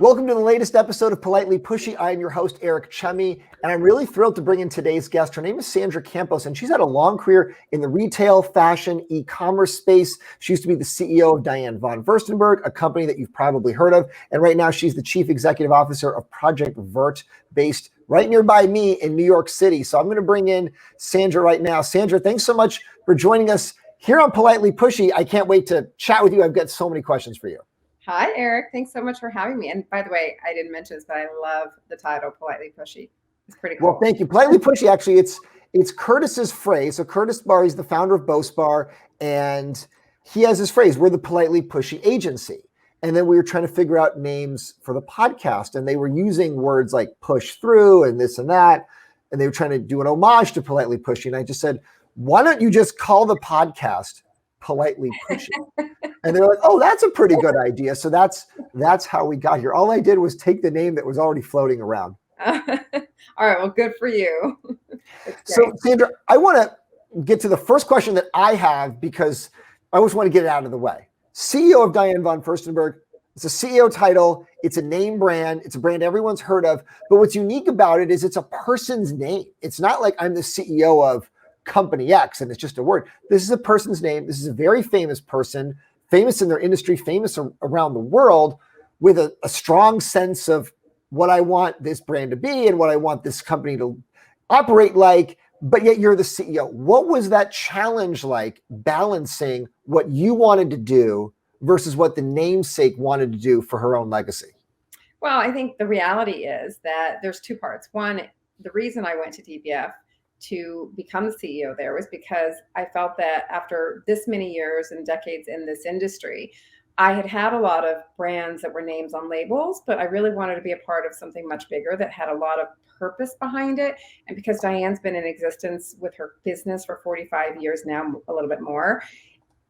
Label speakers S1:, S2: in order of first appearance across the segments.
S1: Welcome to the latest episode of Politely Pushy. I am your host, Eric Chummy, and I'm really thrilled to bring in today's guest. Her name is Sandra Campos, and she's had a long career in the retail, fashion, e-commerce space. She used to be the CEO of Diane von Furstenberg, a company that you've probably heard of, and right now she's the Chief Executive Officer of Project Verte, based right nearby me in New York City. So I'm going to bring in Sandra right now. Sandra, thanks so much for joining us here on Politely Pushy. I can't wait to chat with you. I've got so many questions for you.
S2: Hi, Eric. Thanks so much for having me. And by the way, I didn't mention this, but I love the title, Politely Pushy. It's pretty cool.
S1: Well, thank you. Politely Pushy, actually, it's Curtis's phrase. So Curtis Barr, he's the founder of Boast Bar, and he has this phrase, we're the Politely Pushy agency. And then we were trying to figure out names for the podcast, and they were using words like push through and this and that, and they were trying to do an homage to Politely Pushy. And I just said, why don't you just call the podcast Politely Pushy? And they're like, oh, that's a pretty good idea. So that's how we got here. All I did was take the name that was already floating around.
S2: All right. Well, good for you.
S1: So, Sandra, I want to get to the first question that I have because I always want to get it out of the way. CEO of Diane von Furstenberg. It's a CEO title. It's a name brand. It's a brand everyone's heard of. But what's unique about it is it's a person's name. It's not like I'm the CEO of Company X and it's just a word. This is a person's name. This is a very famous person, famous in their industry, famous around the world, with a strong sense of what I want this brand to be and what I want this company to operate like, but yet you're the CEO. What was that challenge like, balancing what you wanted to do versus what the namesake wanted to do for her own legacy?
S2: Well, I think the reality is that there's two parts. One, the reason I went to DBF to become the CEO there was because I felt that after this many years and decades in this industry, I had had a lot of brands that were names on labels, but I really wanted to be a part of something much bigger that had a lot of purpose behind it. And because Diane's been in existence with her business for 45 years now, a little bit more,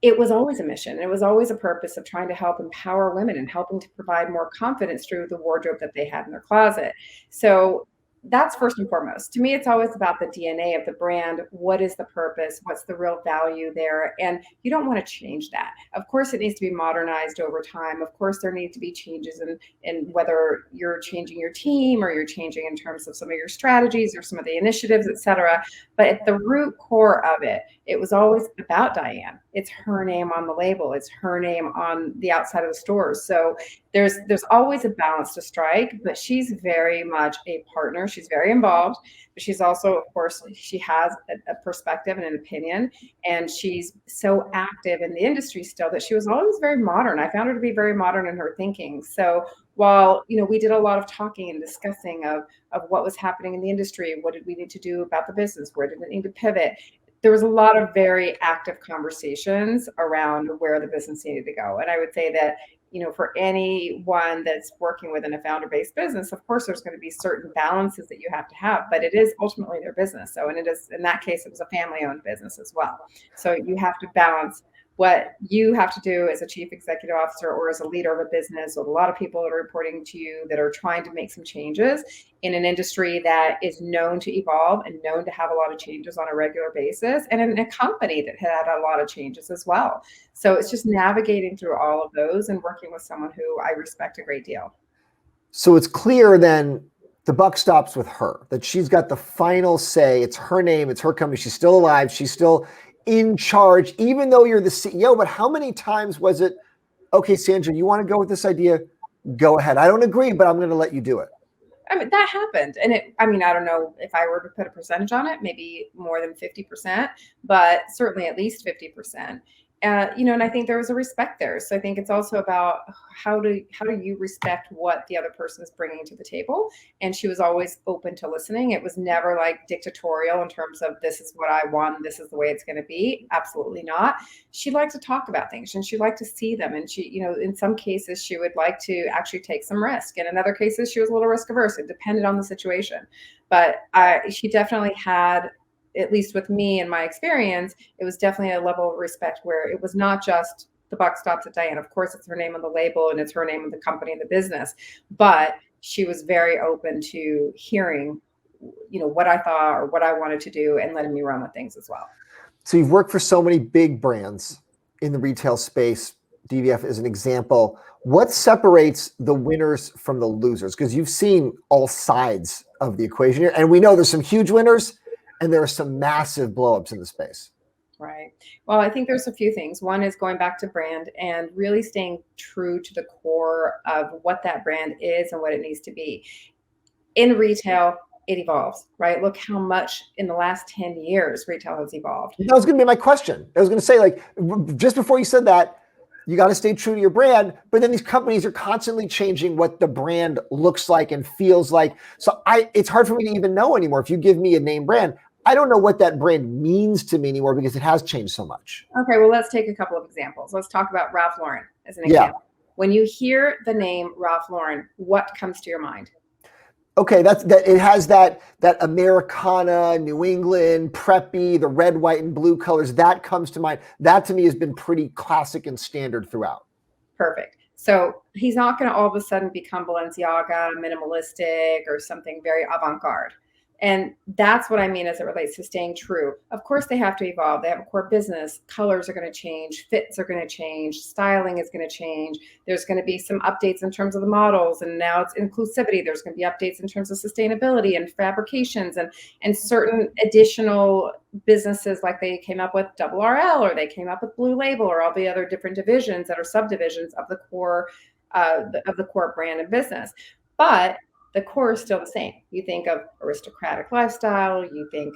S2: it was always a mission. It was always a purpose of trying to help empower women and helping to provide more confidence through the wardrobe that they had in their closet. So that's first and foremost. To me, it's always about the DNA of the brand. What is the purpose? What's the real value there? And you don't want to change that. Of course, it needs to be modernized over time. Of course, there need to be changes in whether you're changing your team or you're changing in terms of some of your strategies or some of the initiatives, et cetera. But at the root core of it, it was always about Diane. It's her name on the label. It's her name on the outside of the stores. So there's always a balance to strike, but she's very much a partner. She's very involved, but she's also, of course, she has a perspective and an opinion, and she's so active in the industry still that she was always very modern. I found her to be very modern in her thinking. So while, we did a lot of talking and discussing of what was happening in the industry, what did we need to do about the business, where did it need to pivot, there was a lot of very active conversations around where the business needed to go. And I would say that, for anyone that's working within a founder-based business, of course, there's going to be certain balances that you have to have, but it is ultimately their business. So, and it is, in that case, it was a family-owned business as well. So you have to balance what you have to do as a chief executive officer or as a leader of a business with a lot of people that are reporting to you that are trying to make some changes in an industry that is known to evolve and known to have a lot of changes on a regular basis, and in a company that had a lot of changes as well. So it's just navigating through all of those and working with someone who I respect a great deal.
S1: So it's clear then the buck stops with her, that she's got the final say. It's her name, it's her company. She's still alive. She's still in charge, even though you're the CEO. But how many times was it, okay, Sandra, you want to go with this idea? Go ahead. I don't agree, but I'm going to let you do it.
S2: I mean, that happened. And I don't know if I were to put a percentage on it, maybe more than 50%, but certainly at least 50%. And I think there was a respect there. So I think it's also about how do you respect what the other person is bringing to the table. And she was always open to listening. It was never like dictatorial in terms of this is what I want, this is the way it's going to be. Absolutely not. She liked to talk about things and she liked to see them. And she, in some cases, she would like to actually take some risk. And in other cases, she was a little risk averse. It depended on the situation. But she definitely had, at least with me and my experience, it was definitely a level of respect where it was not just the buck stops at Diane. Of course, it's her name on the label and it's her name on the company and the business, but she was very open to hearing, what I thought or what I wanted to do and letting me run with things as well.
S1: So you've worked for so many big brands in the retail space. DVF is an example. What separates the winners from the losers? Because you've seen all sides of the equation here, and we know there's some huge winners and there are some massive blowups in the space.
S2: Right. Well, I think there's a few things. One is going back to brand and really staying true to the core of what that brand is and what it needs to be. In retail, it evolves, right? Look how much in the last 10 years retail has evolved.
S1: That was going to be my question. I was going to say, like, just before you said that, you got to stay true to your brand, but then these companies are constantly changing what the brand looks like and feels like. So it's hard for me to even know anymore. If you give me a name brand, I don't know what that brand means to me anymore because it has changed so much.
S2: Okay, well, let's take a couple of examples. Let's talk about Ralph Lauren as an example. When you hear the name Ralph Lauren, what comes to your mind?
S1: Okay, that it has that Americana, New England, preppy, the red, white, and blue colors. That comes to mind. That to me has been pretty classic and standard throughout.
S2: Perfect. So he's not going to all of a sudden become Balenciaga, minimalistic, or something very avant-garde. And that's what I mean as it relates to staying true. Of course, they have to evolve. They have a core business. Colors are going to change. Fits are going to change. Styling is going to change. There's going to be some updates in terms of the models. And now it's inclusivity. There's going to be updates in terms of sustainability and fabrications and certain additional businesses like they came up with Double RL or they came up with Blue Label or all the other different divisions that are subdivisions of the core brand and business. But the core is still the same. You think of aristocratic lifestyle, you think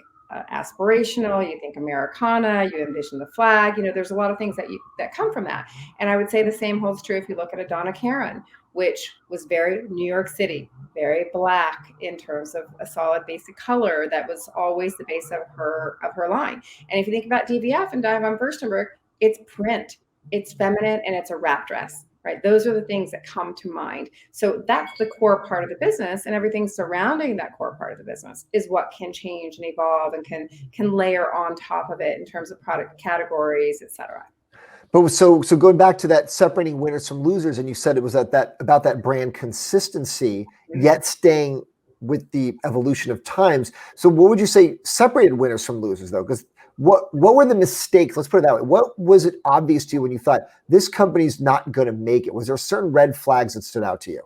S2: aspirational, you think Americana, you envision the flag. There's a lot of things that come from that. And I would say the same holds true if you look at a Donna Karan, which was very New York City, very black in terms of a solid basic color that was always the base of her line. And if you think about DVF and Diane von Furstenberg, it's print, it's feminine, and it's a wrap dress. Right. Those are the things that come to mind. So that's the core part of the business, and everything surrounding that core part of the business is what can change and evolve and can layer on top of it in terms of product categories, et cetera.
S1: But so going back to that separating winners from losers, and you said it was about that brand consistency, yet staying with the evolution of times. So what would you say separated winners from losers though? Because what were the mistakes? Let's put it that way. What was it obvious to you when you thought this company's not going to make it? Was there certain red flags that stood out to you?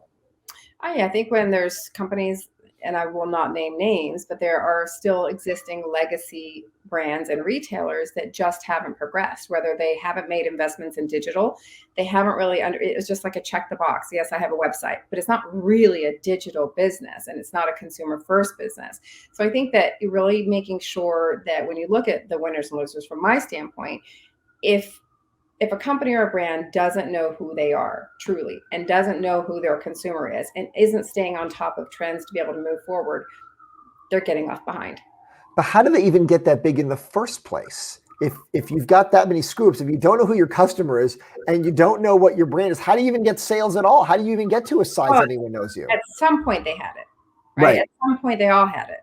S2: I think when there's companies, and I will not name names, but there are still existing legacy brands and retailers that just haven't progressed, whether they haven't made investments in digital, they haven't really it was just like a check the box. Yes, I have a website, but it's not really a digital business and it's not a consumer first business. So I think that really making sure that when you look at the winners and losers from my standpoint, if a company or a brand doesn't know who they are truly and doesn't know who their consumer is and isn't staying on top of trends to be able to move forward, they're getting left behind.
S1: But how do they even get that big in the first place? If you've got that many scoops, if you don't know who your customer is and you don't know what your brand is, how do you even get sales at all? How do you even get to a size anyone knows you?
S2: At some point they had it, right? At some point they all had it.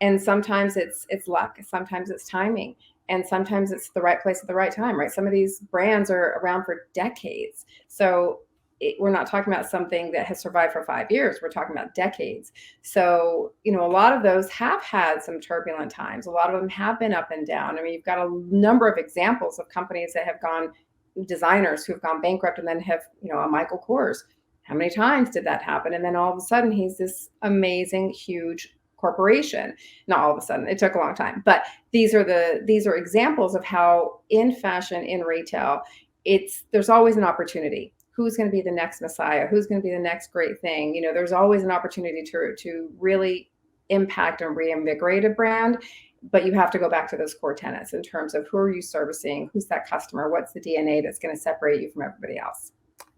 S2: And sometimes it's luck, sometimes it's timing. And sometimes it's the right place at the right time, right? Some of these brands are around for decades. So we're not talking about something that has survived for 5 years. We're talking about decades. So, a lot of those have had some turbulent times. A lot of them have been up and down. I mean, you've got a number of examples of companies that have gone, designers who have gone bankrupt and then have, a Michael Kors. How many times did that happen? And then all of a sudden he's this amazing, huge corporation. Not all of a sudden, it took a long time, but these are examples of how in fashion, in retail, there's always an opportunity. Who's going to be the next Messiah? Who's going to be the next great thing? There's always an opportunity to really impact and reinvigorate a brand, but you have to go back to those core tenets in terms of who are you servicing? Who's that customer? What's the DNA that's going to separate you from everybody else?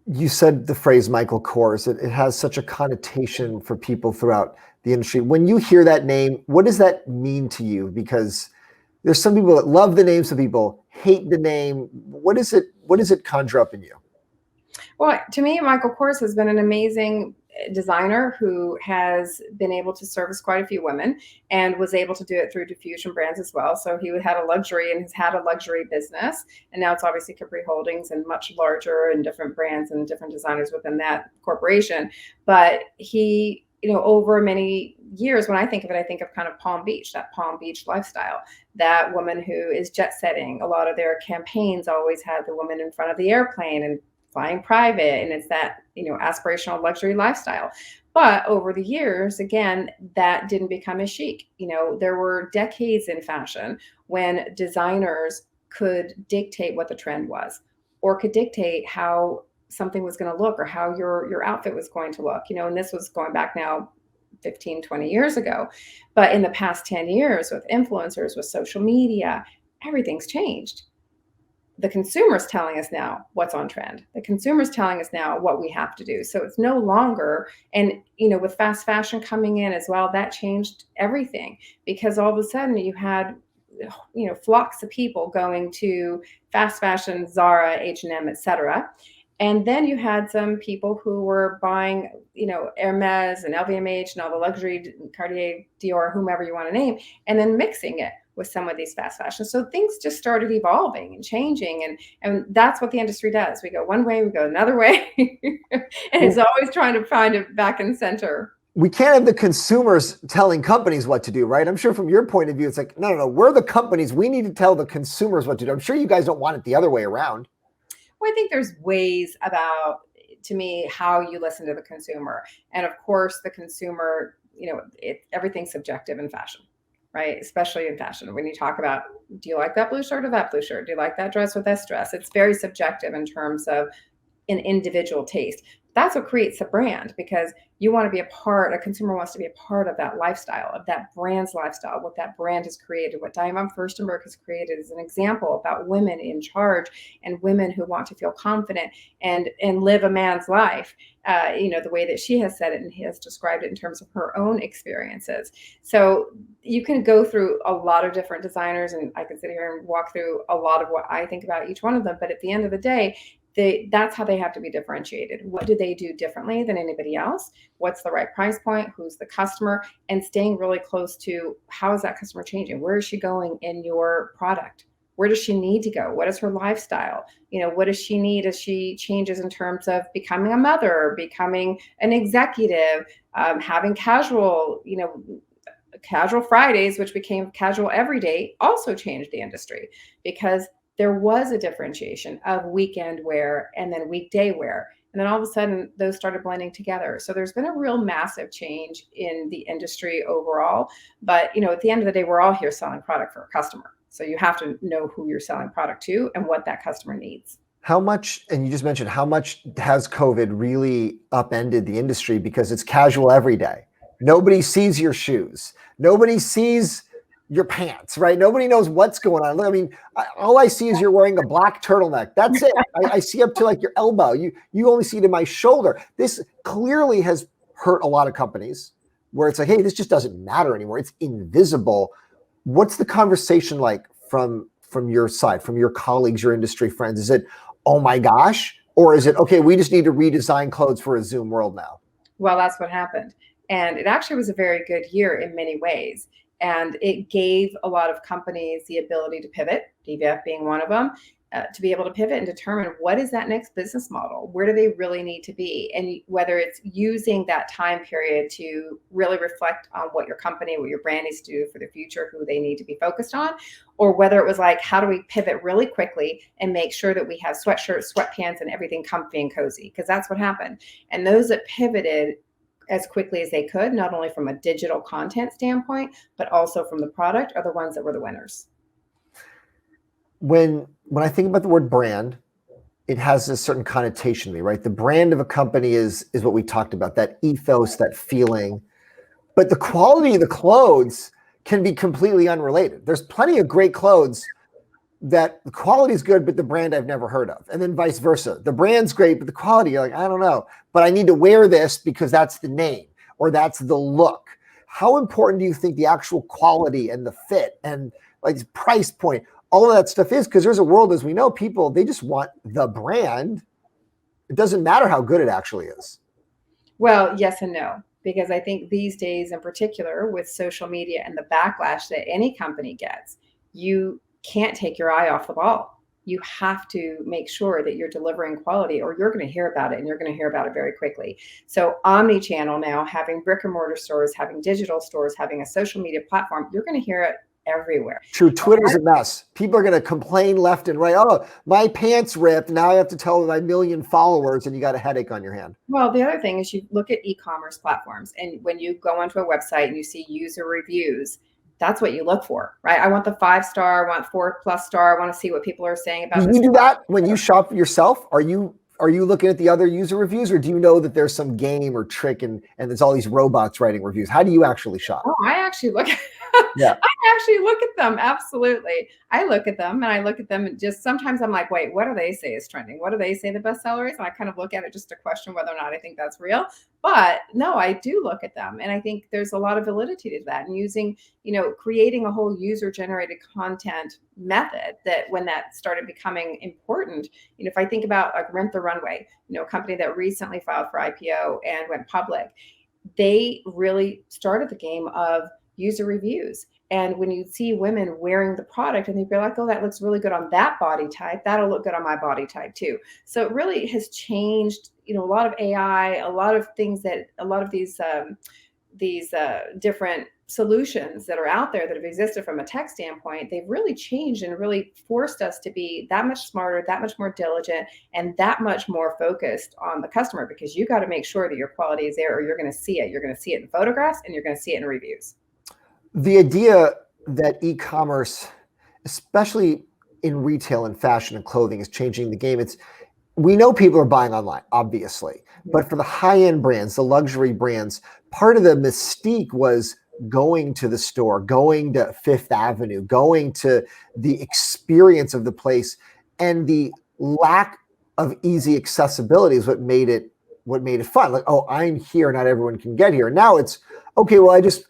S1: You said the phrase Michael Kors. It has such a connotation for people throughout the industry. When you hear that name, what does that mean to you? Because there's some people that love the name, some people hate the name. What does it conjure up in you?
S2: Well, to me, Michael Kors has been an amazing designer who has been able to service quite a few women and was able to do it through Diffusion Brands as well. So he had a luxury and has had a luxury business. And now it's obviously Capri Holdings and much larger and different brands and different designers within that corporation. But he, over many years, when I think of it, I think of kind of Palm Beach, that Palm Beach lifestyle, that woman who is jet setting. A lot of their campaigns always had the woman in front of the airplane and flying private, and it's that, aspirational luxury lifestyle. But over the years, again, that didn't become as chic. There were decades in fashion when designers could dictate what the trend was, or could dictate how something was going to look, or how your outfit was going to look, and this was going back now 15, 20 years ago. But in the past 10 years, with influencers, with social media, everything's changed. The consumer's telling us now what's on trend. The consumer's telling us now what we have to do. So it's no longer, and with fast fashion coming in as well, that changed everything, because all of a sudden you had flocks of people going to fast fashion, Zara, H&M, etc. And then you had some people who were buying, Hermes and LVMH and all the luxury, Cartier, Dior, whomever you want to name, and then mixing it with some of these fast fashion. So things just started evolving and changing. And that's what the industry does. We go one way, we go another way. And it's always trying to find it back in center.
S1: We can't have the consumers telling companies what to do, right? I'm sure from your point of view, it's like, no, we're the companies. We need to tell the consumers what to do. I'm sure you guys don't want it the other way around.
S2: Well, I think there's ways about, to me, how you listen to the consumer. And of course, the consumer, everything's subjective in fashion, right? Especially in fashion. When you talk about, do you like that blue shirt or that blue shirt? Do you like that dress or this dress? It's very subjective in terms of an individual taste. That's what creates a brand, because you want to be a consumer wants to be a part of that lifestyle, of that brand's lifestyle, what that brand has created, what Diane Furstenberg has created is an example about women in charge and women who want to feel confident and live a man's life, the way that she has said it and has described it in terms of her own experiences. So you can go through a lot of different designers, and I can sit here and walk through a lot of what I think about each one of them. But at the end of the day, that's how they have to be differentiated. What do they do differently than anybody else? What's the right price point? Who's the customer? And staying really close to, how is that customer changing? Where is she going in your product? Where does she need to go? What is her lifestyle? What does she need as she changes in terms of becoming a mother, becoming an executive, having casual Fridays, which became casual every day, also changed the industry, because there was a differentiation of weekend wear and then weekday wear. And then all of a sudden, those started blending together. So there's been a real massive change in the industry overall. But, at the end of the day, we're all here selling product for a customer. So you have to know who you're selling product to and what that customer needs.
S1: How much, and you just mentioned, how much has COVID really upended the industry, because it's casual every day? Nobody sees your shoes. Nobody sees your pants, right? Nobody knows what's going on. I mean, all I see is you're wearing a black turtleneck. That's it. I see up to like your elbow. You only see to my shoulder. This clearly has hurt a lot of companies, where it's like, hey, this just doesn't matter anymore. It's invisible. What's the conversation like from your side, from your colleagues, your industry friends? Is it, oh my gosh? Or is it, okay, we just need to redesign clothes for a Zoom world now?
S2: Well, that's what happened. And it actually was a very good year in many ways. And it gave a lot of companies the ability to pivot, DVF being one of them, to be able to pivot and determine what is that next business model? Where do they really need to be? And whether it's using that time period to really reflect on what your company, what your brand needs to do for the future, who they need to be focused on, or whether it was like, how do we pivot really quickly and make sure that we have sweatshirts, sweatpants, and everything comfy and cozy? Because that's what happened. And those that pivoted as quickly as they could, not only from a digital content standpoint, but also from the product, are the ones that were the winners.
S1: When I think about the word brand, it has a certain connotation to me, right? The brand of a company is what we talked about, that ethos, that feeling. But the quality of the clothes can be completely unrelated. There's plenty of great clothes that the quality is good, but the brand I've never heard of. And then vice versa. The brand's great, but the quality, you're like, I don't know, but I need to wear this because that's the name or that's the look. How important do you think the actual quality and the fit and like price point, all of that stuff is? Because there's a world, as we know, people, they just want the brand. It doesn't matter how good it actually is.
S2: Well, yes and no. Because I think these days in particular with social media and the backlash that any company gets, you can't take your eye off the ball. You have to make sure that you're delivering quality, or you're going to hear about it, and you're going to hear about it very quickly. So omni-channel now, having brick and mortar stores, having digital stores, having a social media platform, you're going to hear it everywhere.
S1: True. Twitter's a mess. People are going to complain left and right. Oh, my pants ripped. Now I have to tell my million followers, and you got a headache on your hand.
S2: Well, the other thing is you look at e-commerce platforms, and when you go onto a website and you see user reviews, that's what you look for, right? I want the 5-star, I want 4+ star. I want to see what people are saying about
S1: this. You do that when you shop yourself? Are you looking at the other user reviews, or do you know that there's some game or trick and there's all these robots writing reviews? How do you actually shop?
S2: Oh, I actually look at
S1: yeah.
S2: I actually look at them. Absolutely. I look at them and just sometimes I'm like, wait, what do they say is trending? What do they say the bestseller is? And I kind of look at it just to question whether or not I think that's real. But no, I do look at them. And I think there's a lot of validity to that. And using, creating a whole user generated content method, that when that started becoming important, if I think about like Rent the Runway, a company that recently filed for IPO and went public, they really started the game of user reviews. And when you see women wearing the product and they'd be like, oh, that looks really good on that body type, that'll look good on my body type too. So it really has changed, a lot of AI, a lot of things that a lot of these different solutions that are out there that have existed from a tech standpoint, they've really changed and really forced us to be that much smarter, that much more diligent, and that much more focused on the customer, because you got to make sure that your quality is there, or you're going to see it. You're going to see it in photographs and you're going to see it in reviews.
S1: The idea that e-commerce, especially in retail and fashion and clothing, is changing the game. We know people are buying online, obviously, but for the high-end brands, the luxury brands, part of the mystique was going to the store, going to Fifth Avenue, going to the experience of the place, and the lack of easy accessibility is what made it fun. Like, oh, I'm here, not everyone can get here. Now it's okay. Well, I just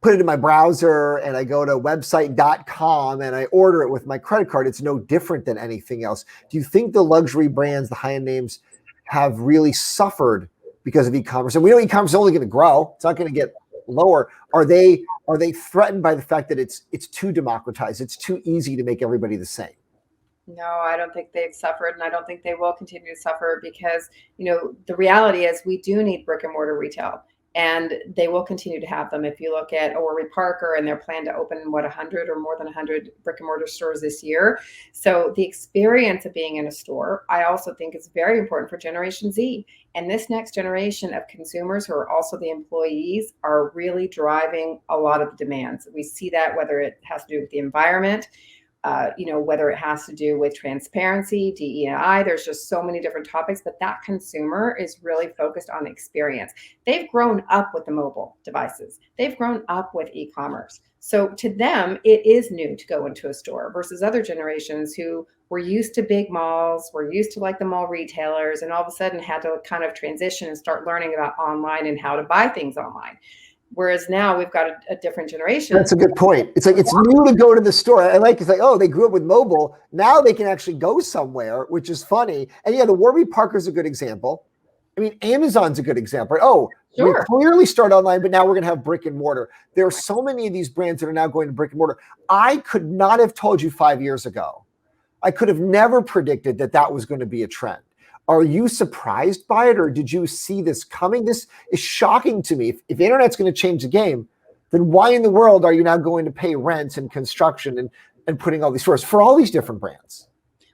S1: put it in my browser and I go to website.com and I order it with my credit card. It's no different than anything else. Do you think the luxury brands, the high-end names, have really suffered because of e-commerce? And we know e-commerce is only going to grow. It's not going to get lower. Are they threatened by the fact that it's too democratized? It's too easy to make everybody the same?
S2: No, I don't think they've suffered, and I don't think they will continue to suffer, because, the reality is we do need brick and mortar retail. And they will continue to have them. If you look at Warby Parker and their plan to open 100 or more than 100 brick and mortar stores this year. So the experience of being in a store, I also think is very important for Generation Z. And this next generation of consumers, who are also the employees, are really driving a lot of the demands. We see that whether it has to do with the environment, whether it has to do with transparency, DE&I, there's just so many different topics, but that consumer is really focused on experience. They've grown up with the mobile devices. They've grown up with e-commerce. So to them, it is new to go into a store versus other generations who were used to big malls, were used to like the mall retailers, and all of a sudden had to kind of transition and start learning about online and how to buy things online. Whereas now we've got a different generation.
S1: That's a good point. It's like, it's new to go to the store. I like, it's like, oh, they grew up with mobile. Now they can actually go somewhere, which is funny. And yeah, the Warby Parker's a good example. I mean, Amazon's a good example. Oh, sure. We clearly start online, but now we're going to have brick and mortar. There are so many of these brands that are now going to brick and mortar. I could not have told you 5 years ago. I could have never predicted that was going to be a trend. Are you surprised by it, or did you see this coming? This is shocking to me. If the internet's going to change the game, then why in the world are you now going to pay rents and construction and putting all these stores for all these different brands?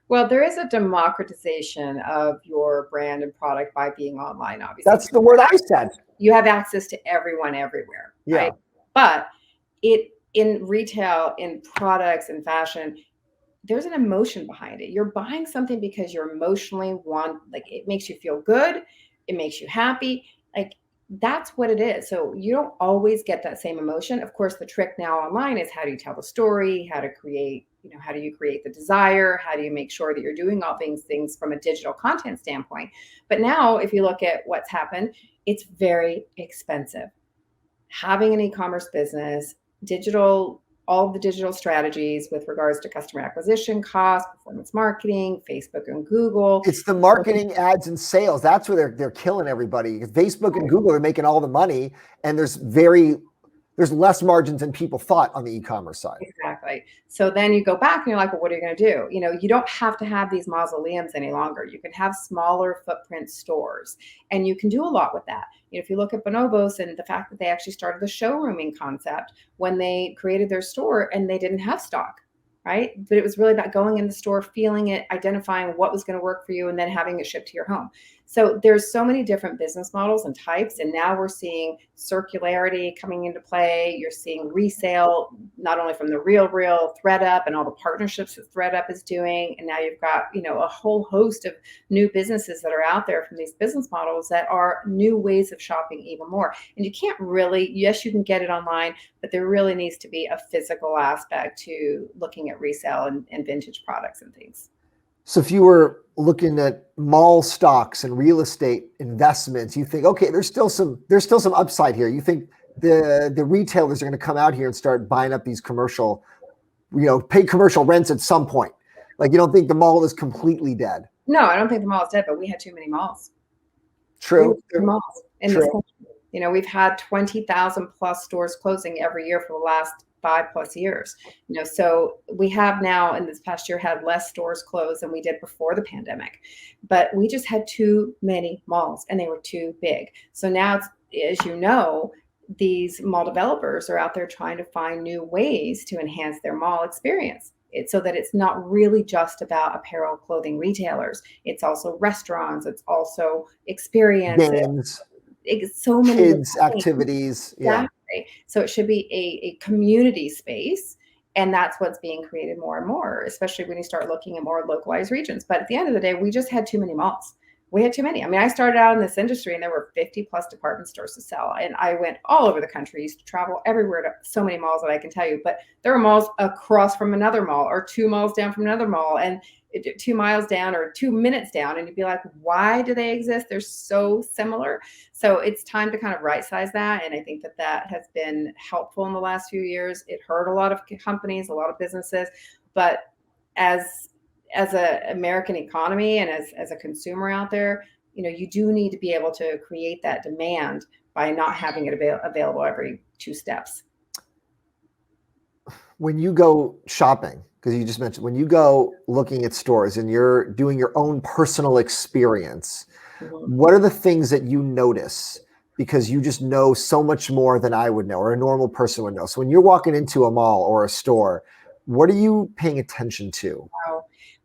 S2: Well, there is a democratization of your brand and product by being online, obviously.
S1: That's the word I said.
S2: You have access to everyone everywhere, right? But in retail, in products and fashion, there's an emotion behind it. You're buying something because you're emotionally it makes you feel good. It makes you happy. Like, that's what it is. So you don't always get that same emotion. Of course, the trick now online is, how do you tell the story? How to create, how do you create the desire? How do you make sure that you're doing all things from a digital content standpoint? But now, if you look at what's happened, it's very expensive. Having an e-commerce business, all the digital strategies with regards to customer acquisition costs, performance marketing, Facebook and Google.
S1: It's the marketing, ads, and sales. That's where they're killing everybody. Facebook and Google are making all the money, and there's less margins than people thought on the e-commerce side.
S2: right? So then you go back and you're like, well, what are you going to do? You don't have to have these mausoleums any longer. You can have smaller footprint stores, and you can do a lot with that. If you look at Bonobos and the fact that they actually started the showrooming concept when they created their store and they didn't have stock, right? But it was really about going in the store, feeling it, identifying what was going to work for you, and then having it shipped to your home. So there's so many different business models and types. And now we're seeing circularity coming into play. You're seeing resale, not only from the Real ThreadUp and all the partnerships that ThreadUp is doing. And now you've got, a whole host of new businesses that are out there from these business models that are new ways of shopping even more. And you can't really, yes, you can get it online, but there really needs to be a physical aspect to looking at resale and vintage products and things.
S1: So if you were looking at mall stocks and real estate investments, you think, okay, there's still some upside here. You think the retailers are going to come out here and start buying up these commercial, pay commercial rents at some point. Like, you don't think the mall is completely dead?
S2: No, I don't think the mall is dead, but we had too many malls.
S1: True.
S2: Malls in this country. We've had 20,000 plus stores closing every year for the last 5+ years. So we have now in this past year had less stores closed than we did before the pandemic, but we just had too many malls and they were too big. So now it's, as these mall developers are out there trying to find new ways to enhance their mall experience. So that it's not really just about apparel, clothing retailers. It's also restaurants. It's also experiences.
S1: Games.
S2: It's so many
S1: kids activities.
S2: Exactly. Yeah. So it should be a community space. And that's what's being created more and more, especially when you start looking at more localized regions. But at the end of the day, we just had too many malls. We had too many. I mean, I started out in this industry and there were 50 plus department stores to sell. And I went all over the country. I used to travel everywhere to so many malls that I can tell you. But there were malls across from another mall or 2 malls down from another mall and 2 miles down or 2 minutes down. And you'd be like, why do they exist? They're so similar. So it's time to kind of right size that. And I think that has been helpful in the last few years. It hurt a lot of companies, a lot of businesses. But as an American economy and as a consumer out there, you do need to be able to create that demand by not having it available every 2 steps.
S1: When you go shopping, because you just mentioned, when you go looking at stores and you're doing your own personal experience, what are the things that you notice? Because you just know so much more than I would know or a normal person would know. So when you're walking into a mall or a store, what are you paying attention to?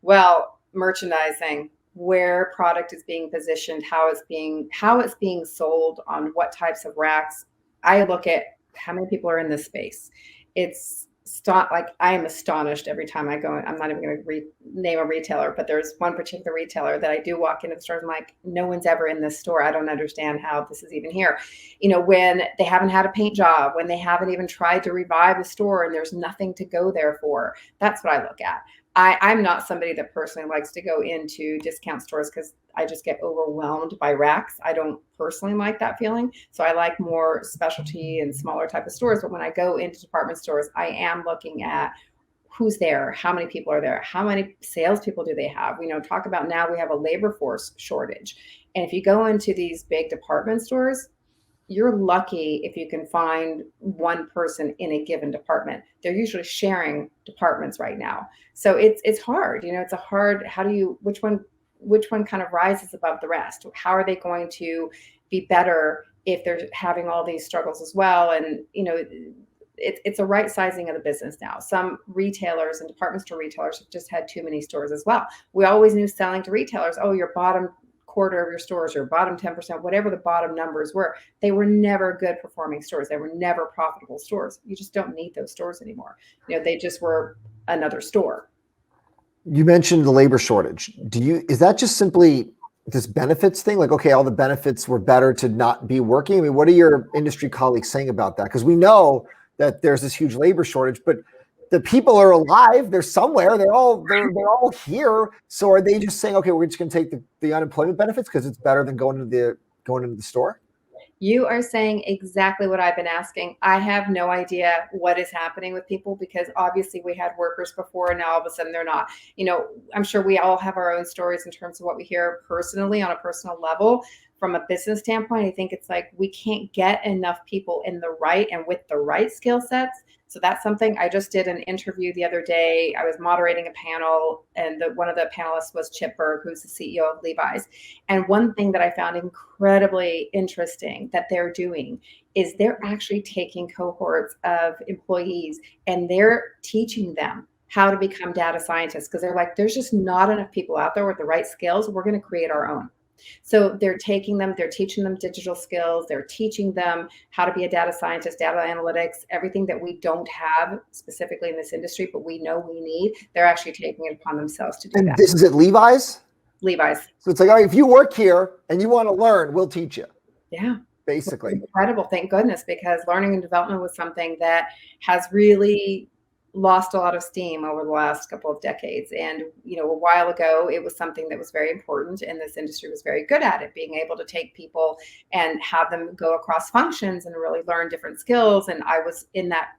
S2: Well, merchandising, where product is being positioned, how it's being sold, on what types of racks. I look at how many people are in this space. I am astonished every time I go. I'm not even going to name a retailer, but there's one particular retailer that I do walk into the store. I'm like, no one's ever in this store. I don't understand how this is even here. When they haven't had a paint job, when they haven't even tried to revive the store and there's nothing to go there for. That's what I look at. I'm not somebody that personally likes to go into discount stores because I just get overwhelmed by racks. I don't personally like that feeling. So I like more specialty and smaller type of stores. But when I go into department stores, I am looking at who's there, how many people are there, how many salespeople do they have. Talk about now we have a labor force shortage. And if you go into these big department stores, you're lucky if you can find one person in a given department. They're usually sharing departments right now. So it's hard, it's a hard, which one kind of rises above the rest? How are they going to be better if they're having all these struggles as well? And, it's a right sizing of the business now. Some retailers and department store retailers have just had too many stores as well. We always knew selling to retailers, your bottom quarter of your stores or bottom 10%, whatever the bottom numbers were, they were never good performing stores. They were never profitable stores. You just don't need those stores anymore. They just were another store.
S1: You mentioned the labor shortage. Is that just simply this benefits thing? Like, okay, all the benefits were better to not be working. I mean, what are your industry colleagues saying about that? Because we know that there's this huge labor shortage, but the people are alive. They're somewhere. They're all here. So are they just saying, okay, we're just going to take the unemployment benefits because it's better than going into the store?
S2: You are saying exactly what I've been asking. I have no idea what is happening with people because obviously we had workers before and now all of a sudden they're not. I'm sure we all have our own stories in terms of what we hear personally on a personal level. From a business standpoint, I think it's like we can't get enough people in the right and with the right skill sets So that's something. I just did an interview the other day. I was moderating a panel, and one of the panelists was Chip Bergh, who's the CEO of Levi's. And one thing that I found incredibly interesting that they're doing is they're actually taking cohorts of employees and they're teaching them how to become data scientists, because they're like, there's just not enough people out there with the right skills. We're going to create our own. So they're taking them, they're teaching them digital skills, they're teaching them how to be a data scientist, data analytics, everything that we don't have specifically in this industry, but we know we need. They're actually taking it upon themselves to do
S1: And
S2: that.
S1: this is at Levi's?
S2: Levi's.
S1: So it's like, all right, if you work here and you want to learn, we'll teach you.
S2: Yeah.
S1: Basically.
S2: It's incredible. Thank goodness, because learning and development was something that has really lost a lot of steam over the last couple of decades. And, a while ago, it was something that was very important, and this industry was very good at it, being able to take people and have them go across functions and really learn different skills. And I was in that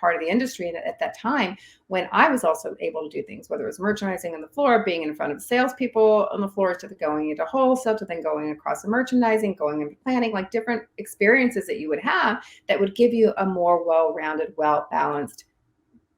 S2: part of the industry at that time when I was also able to do things, whether it was merchandising on the floor, being in front of salespeople on the floor, to going into wholesale, to then going across the merchandising, going into planning, like different experiences that you would have that would give you a more well-rounded, well-balanced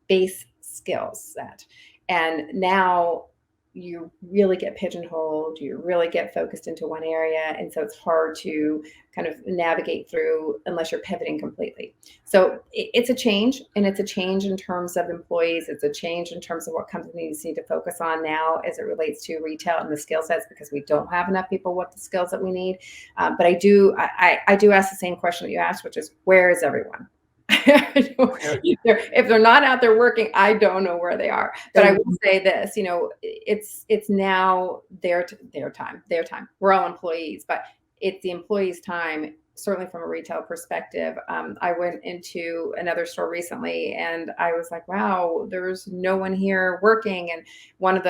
S2: base skill set. And now you really get pigeonholed, you really get focused into one area. And so it's hard to kind of navigate through unless you're pivoting completely. So it's a change, and it's a change in terms of employees. It's a change in terms of what companies need to focus on now as it relates to retail and the skill sets, because we don't have enough people with the skills that we need. But I do ask the same question that you asked, which is, where is everyone? If they're not out there working, I don't know where they are. But I will say this, it's now their time. We're all employees, but it's the employees' time, certainly from a retail perspective. I went into another store recently and I was like, wow, there's no one here working. And one of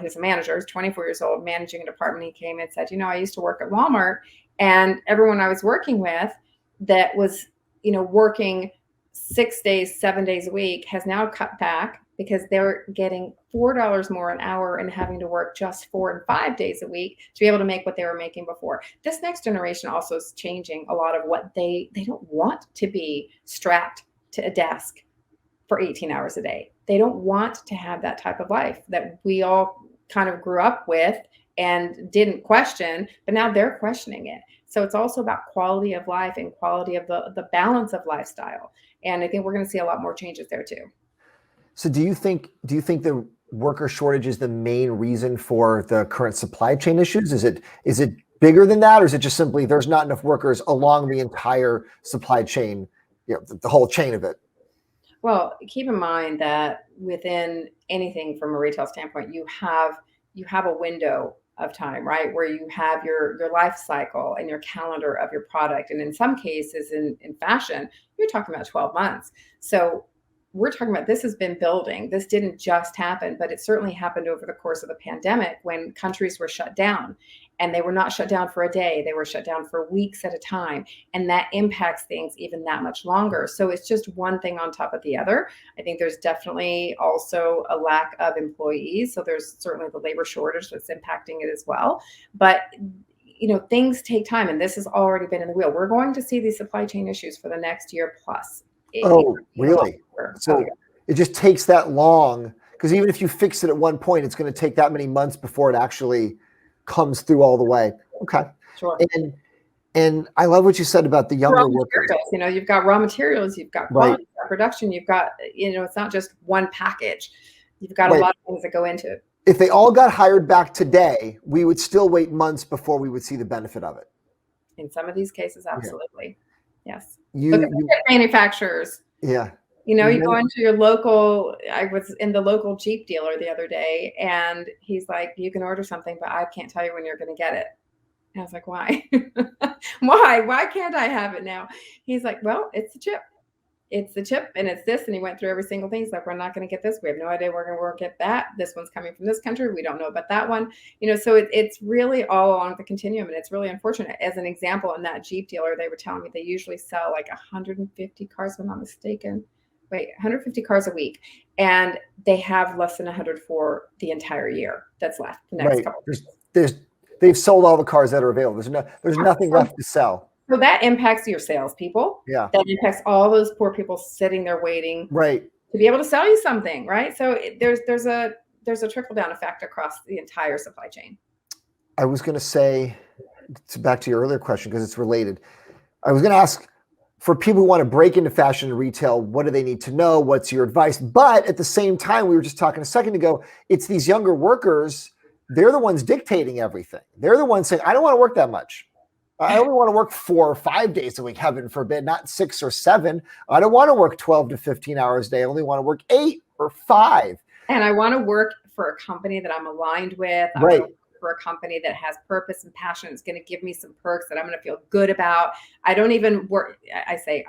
S2: he's a manager, he's 24 years old, managing a department. He came and said, I used to work at Walmart, and everyone I was working with that was working 6 days, 7 days a week has now cut back because they're getting $4 more an hour and having to work just 4 and 5 days a week to be able to make what they were making before. This next generation also is changing a lot of what they don't want to be strapped to a desk for 18 hours a day. They don't want to have that type of life that we all kind of grew up with and didn't question, but now they're questioning it. So it's also about quality of life and quality of the balance of lifestyle. And I think we're going to see a lot more changes there too.
S1: So do you think the worker shortage is the main reason for the current supply chain issues? Is it bigger than that, or is it just simply there's not enough workers along the entire supply chain, the whole chain of it?
S2: Well, keep in mind that within anything from a retail standpoint, you have a window of time, right? Where you have your life cycle and your calendar of your product. And in some cases in fashion, you're talking about 12 months. So we're talking about, this has been building. This didn't just happen, but it certainly happened over the course of the pandemic when countries were shut down. And they were not shut down for a day. They were shut down for weeks at a time. And that impacts things even that much longer. So it's just one thing on top of the other. I think there's definitely also a lack of employees. So there's certainly the labor shortage that's impacting it as well. But things take time, and this has already been in the wheel. We're going to see these supply chain issues for the next year plus.
S1: Really? So it just takes that long, because even if you fix it at one point, it's going to take that many months before it actually comes through all the way. Okay.
S2: Sure.
S1: And I love what you said about the younger workers.
S2: You've got raw materials, you've got quality, you've got production, you've got, it's not just one package. You've got a lot of things that go into it.
S1: If they all got hired back today, we would still wait months before we would see the benefit of it.
S2: In some of these cases, absolutely. Yeah. Yes.
S1: Look at
S2: manufacturers.
S1: Yeah.
S2: You go into your local, I was in the local Jeep dealer the other day, and he's like, you can order something, but I can't tell you when you're going to get it. And I was like, why? Why can't I have it now? He's like, well, it's the chip. It's the chip, and it's this. And he went through every single thing. He's like, we're not going to get this. We have no idea we're going to get that. This one's coming from this country. We don't know about that one. So it's really all along the continuum, and it's really unfortunate. As an example, in that Jeep dealer, they were telling me they usually sell like 150 cars, if I'm not mistaken. 150 cars a week, and they have less than 100 for the entire year that's left. The next couple.
S1: They've sold all the cars that are available. There's nothing left to sell.
S2: So that impacts your salespeople.
S1: Yeah.
S2: That impacts all those poor people sitting there waiting
S1: Right.
S2: to be able to sell you something, right? So there's a trickle down effect across the entire supply chain.
S1: I was going to say, back to your earlier question, because it's related. I was going to ask, for people who want to break into fashion and retail, what do they need to know? What's your advice? But at the same time, we were just talking a second ago, it's these younger workers, they're the ones dictating everything. They're the ones saying, I don't want to work that much. I only want to work 4 or 5 days a week, heaven forbid, not 6 or 7. I don't want to work 12 to 15 hours a day. I only want to work 8 or 5.
S2: And I want to work for a company that I'm aligned with. I
S1: Right.
S2: want to work for a company that has purpose and passion. It's going to give me some perks that I'm going to feel good about. I don't even work. I say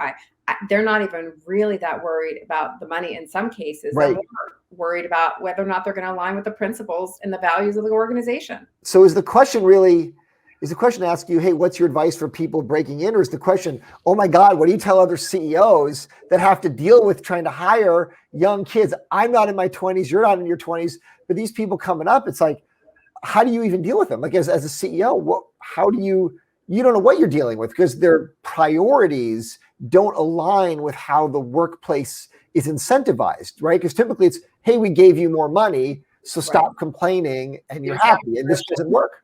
S2: they're not even really that worried about the money in some cases.
S1: Right.
S2: They're more worried about whether or not they're going to align with the principles and the values of the organization.
S1: So is the question to ask you, hey, what's your advice for people breaking in? Or is the question, oh my God, what do you tell other CEOs that have to deal with trying to hire young kids? I'm not in my 20s, you're not in your 20s, but these people coming up, it's like, how do you even deal with them? Like as a CEO, how do you don't know what you're dealing with because their priorities don't align with how the workplace is incentivized, right? Because typically it's, hey, we gave you more money, so stop complaining and you're happy. And this doesn't work.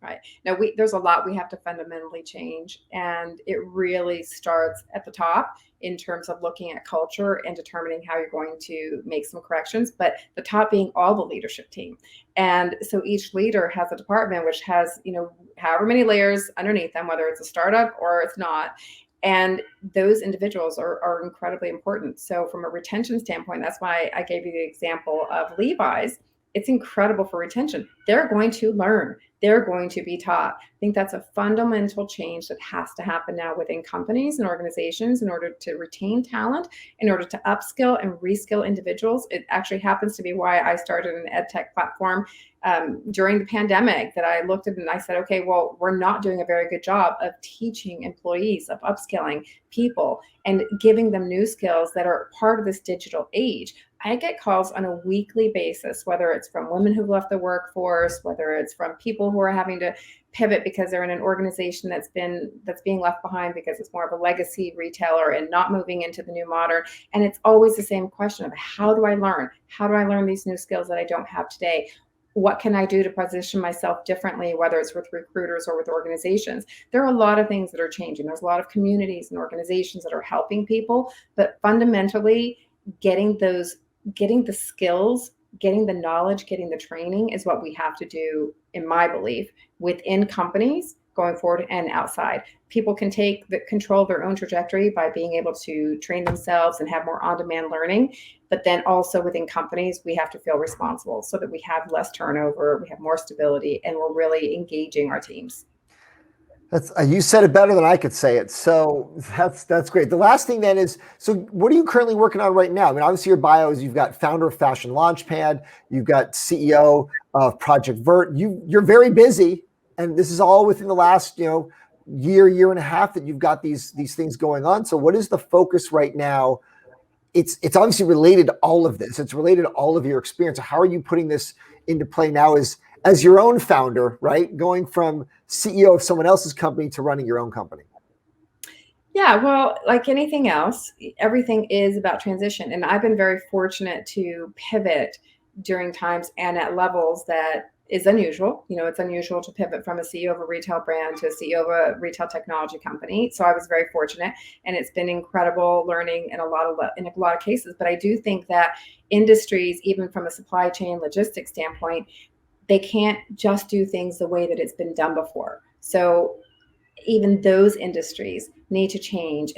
S2: Right. Now there's a lot we have to fundamentally change. And it really starts at the top in terms of looking at culture and determining how you're going to make some corrections, but the top being all the leadership team. And so each leader has a department which has, however many layers underneath them, whether it's a startup or it's not. And those individuals are incredibly important. So from a retention standpoint, that's why I gave you the example of Levi's. It's incredible for retention. They're going to learn. They're going to be taught. I think that's a fundamental change that has to happen now within companies and organizations in order to retain talent, in order to upskill and reskill individuals. It actually happens to be why I started an ed tech platform during the pandemic that I looked at and I said, okay, well, we're not doing a very good job of teaching employees, of upskilling people and giving them new skills that are part of this digital age. I get calls on a weekly basis, whether it's from women who've left the workforce, whether it's from people who are having to pivot because they're in an organization that's being left behind because it's more of a legacy retailer and not moving into the new modern. And it's always the same question of how do I learn? How do I learn these new skills that I don't have today? What can I do to position myself differently, whether it's with recruiters or with organizations? There are a lot of things that are changing. There's a lot of communities and organizations that are helping people, but fundamentally getting the skills, getting the knowledge, getting the training is what we have to do, in my belief, within companies going forward and outside. People can take the control of their own trajectory by being able to train themselves and have more on-demand learning. But then also within companies, we have to feel responsible so that we have less turnover, we have more stability, and we're really engaging our teams.
S1: You said it better than I could say it. So that's great. The last thing then is, so what are you currently working on right now? I mean, obviously your bio is you've got founder of Fashion Launchpad, you've got CEO of Project Verte. You're very busy, and this is all within the last year and a half that you've got these things going on. So what is the focus right now? It's obviously related to all of this. It's related to all of your experience. How are you putting this into play now as your own founder, right? Going from CEO of someone else's company to running your own company.
S2: Yeah, well, like anything else, everything is about transition. And I've been very fortunate to pivot during times and at levels that is unusual. It's unusual to pivot from a CEO of a retail brand to a CEO of a retail technology company. So I was very fortunate, and it's been incredible learning in a lot of cases. But I do think that industries, even from a supply chain logistics standpoint, they can't just do things the way that it's been done before. So even those industries need to change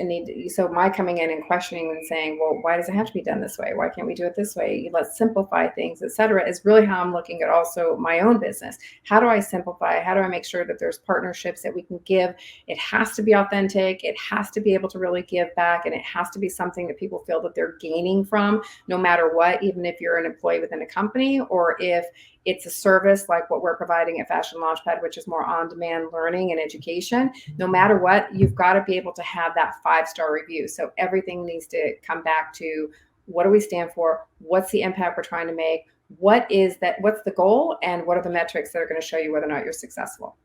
S2: so my coming in and questioning and saying, well, why does it have to be done this way? Why can't we do it this way? Let's simplify things, et cetera, is really how I'm looking at also my own business. How do I simplify? How do I make sure that there's partnerships that we can give? It has to be authentic. It has to be able to really give back. And it has to be something that people feel that they're gaining from no matter what, even if you're an employee within a company or if it's a service like what we're providing at Fashion Launchpad, which is more on-demand learning and education. No matter what, you've got to be able to have that 5-star review. So everything needs to come back to what do we stand for? What's the impact we're trying to make? What's the goal? And what are the metrics that are going to show you whether or not you're successful?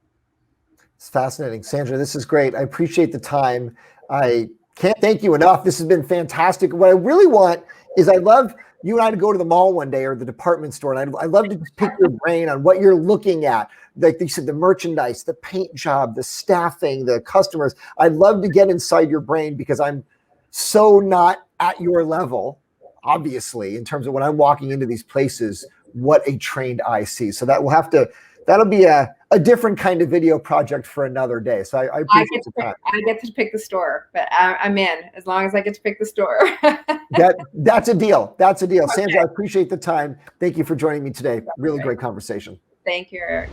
S1: It's fascinating. Sandra, this is great. I appreciate the time. I can't thank you enough. This has been fantastic. What I really want is, I love you and I to go to the mall one day or the department store, and I love to pick your brain on what you're looking at. Like you said, the merchandise, the paint job, the staffing, the customers. I'd love to get inside your brain, because I'm so not at your level, obviously, in terms of when I'm walking into these places, what a trained eye sees. So that'll be a different kind of video project for another day. So I appreciate the time.
S2: I get to pick the store, but I'm in, as long as I get to pick the store.
S1: That's a deal. That's a deal.
S2: Okay.
S1: Sandra, I appreciate the time. Thank you for joining me today. Really great conversation.
S2: Thank you, Eric.